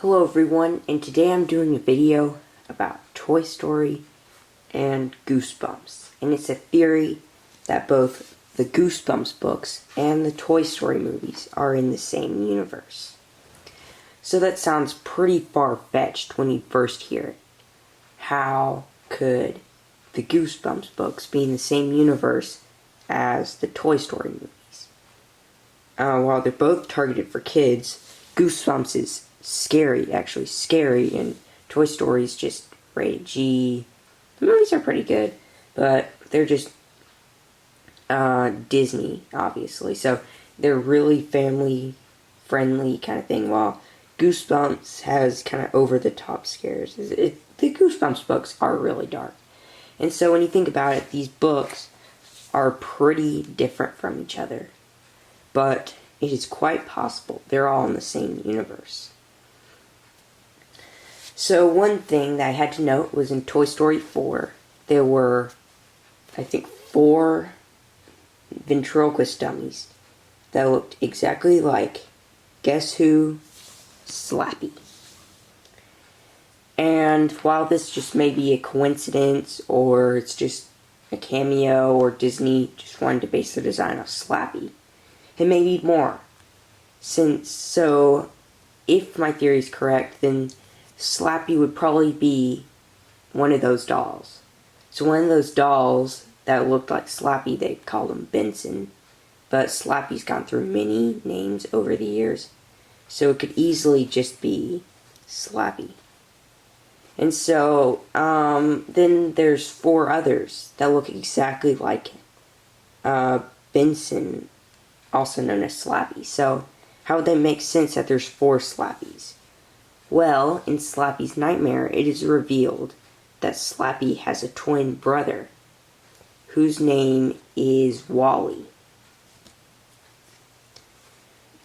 Hello everyone, and today I'm doing a video about Toy Story and Goosebumps. And it's a theory that both the Goosebumps books and the Toy Story movies are in the same universe. So that sounds pretty far-fetched when you first hear it. How could the Goosebumps books be in the same universe as the Toy Story movies? While they're both targeted for kids, Goosebumps is scary, and Toy Story is just rated G. The movies are pretty good, but they're just Disney, obviously, so they're really family-friendly kind of thing, while Goosebumps has kind of over-the-top scares. The Goosebumps books are really dark, and so when you think about it, these books are pretty different from each other, but it is quite possible they're all in the same universe. So one thing that I had to note was in Toy Story 4, there were, I think, 4 ventriloquist dummies that looked exactly like, guess who? Slappy. And while this just may be a coincidence, or it's just a cameo, or Disney just wanted to base their design off Slappy, it may be more. So, if my theory is correct, then Slappy would probably be one of those dolls. So one of those dolls that looked like Slappy, they called him Benson. But Slappy's gone through many names over the years, so it could easily just be Slappy. And so, then there's 4 others that look exactly like Benson, also known as Slappy. So, how would that make sense that there's 4 Slappies? Well, in Slappy's nightmare, it is revealed that Slappy has a twin brother, whose name is Wally.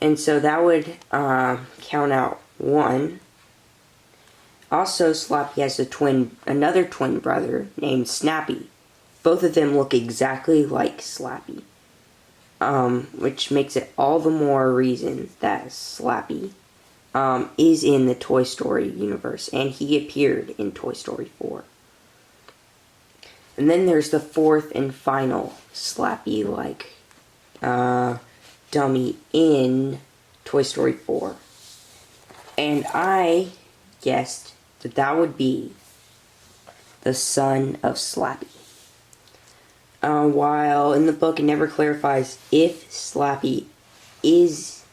And so that would count out 1. Also, Slappy has another twin brother named Snappy. Both of them look exactly like Slappy, which makes it all the more reason that Slappy is in the Toy Story universe, and he appeared in Toy Story 4. And then there's the 4th and final Slappy-like dummy in Toy Story 4. And I guessed that that would be the son of Slappy. While in the book it never clarifies if Slappy is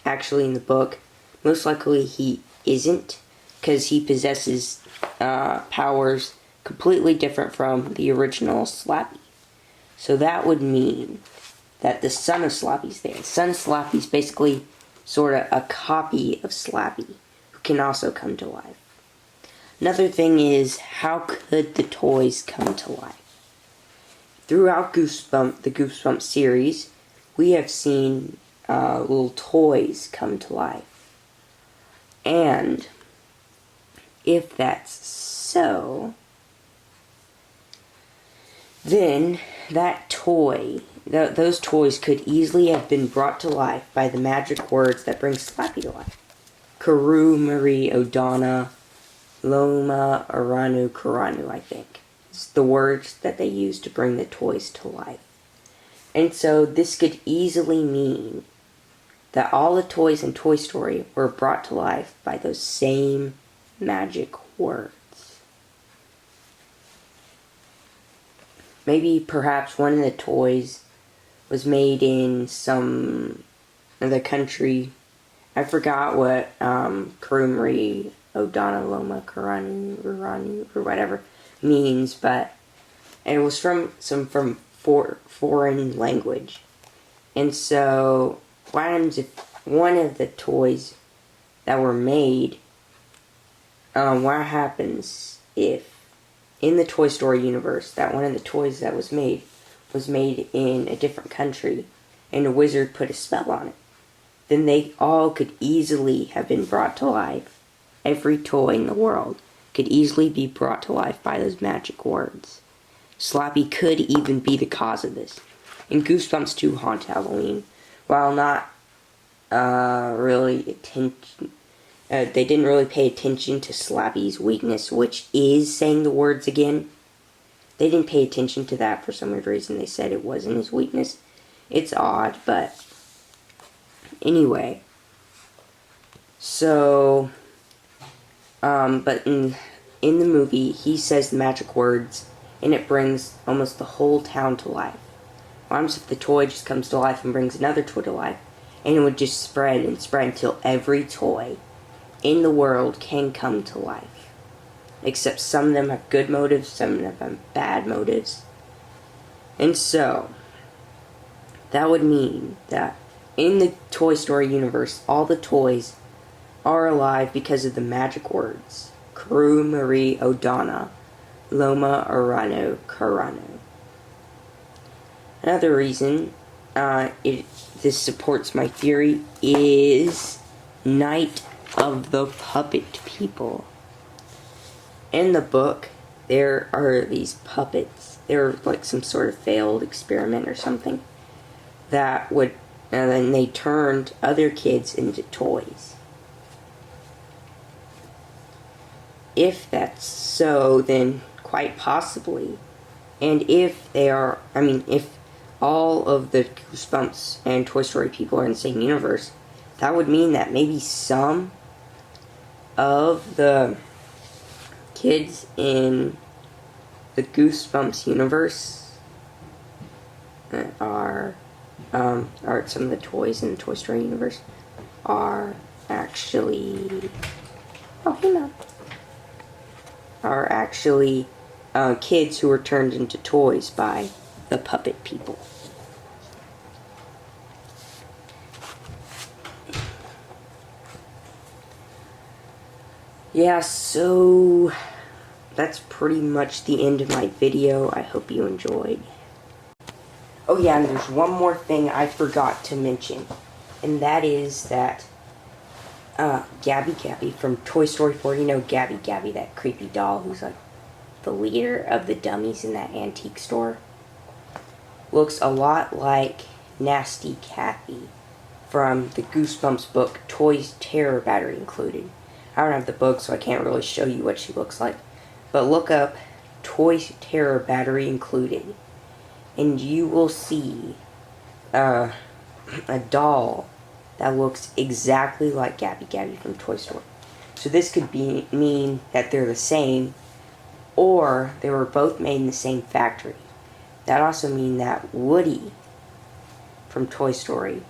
actually in the book, most likely he isn't, because he possesses powers completely different from the original Slappy. So that would mean that the son of Slappy's there. The son of Slappy's basically sort of a copy of Slappy, who can also come to life. Another thing is, how could the toys come to life? Throughout the Goosebumps series, we have seen little toys come to life. And if that's so, then that toy, those toys could easily have been brought to life by the magic words that bring Slappy to life. Karu, Marie, Odana, Loma, Aranu, Karanu, I think. It's the words that they use to bring the toys to life. And so this could easily mean that all the toys in Toy Story were brought to life by those same magic words. Maybe perhaps one of the toys was made in some other country. I forgot what Karumri, Odana, Loma, Karanu, Uranu, or whatever means, but it was from foreign language. And so what happens if one of the toys that were made, what happens if in the Toy Story universe that one of the toys that was made in a different country and a wizard put a spell on it? Then they all could easily have been brought to life. Every toy in the world could easily be brought to life by those magic words. Slappy could even be the cause of this. In Goosebumps 2 Haunt Halloween, while not really They didn't really pay attention to Slappy's weakness, which is saying the words again. They didn't pay attention to that for some weird reason. They said it wasn't his weakness. It's odd, but anyway. So, but in the movie, he says the magic words, and it brings almost the whole town to life. What happens if the toy just comes to life and brings another toy to life? And it would just spread and spread until every toy in the world can come to life. Except some of them have good motives, some of them have bad motives. And so, that would mean that in the Toy Story universe, all the toys are alive because of the magic words. Kru Marie O'Donna, Loma Arano Carano. Another reason this supports my theory is Night of the Puppet People. In the book, there are these puppets. They're like some sort of failed experiment or something that would, and then they turned other kids into toys. If that's so, then quite possibly, and if they are, if all of the Goosebumps and Toy Story people are in the same universe, that would mean that maybe some of the kids in the Goosebumps universe are some of the toys in the Toy Story universe are actually, kids who were turned into toys by the puppet people. Yeah, so that's pretty much the end of my video. I hope you enjoyed. Oh yeah, and there's one more thing I forgot to mention, and that is that Gabby Gabby from Toy Story 4, you know Gabby Gabby, that creepy doll who's like the leader of the dummies in that antique store, looks a lot like Nasty Kathy from the Goosebumps book, Toys Terror Battery Included. I don't have the book, so I can't really show you what she looks like. But look up Toys Terror Battery Included, and you will see a doll that looks exactly like Gabby Gabby from Toy Story. So this could mean that they're the same, or they were both made in the same factory. That also means that Woody from Toy Story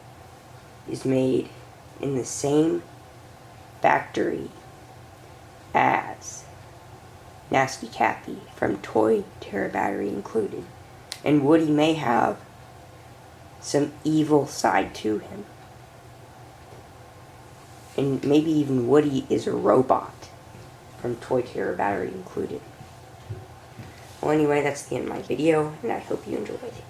is made in the same factory as Nasty Kathy from Toy Terror Battery Included. And Woody may have some evil side to him. And maybe even Woody is a robot from Toy Terror Battery Included. Well, anyway, that's the end of my video, and I hope you enjoyed it.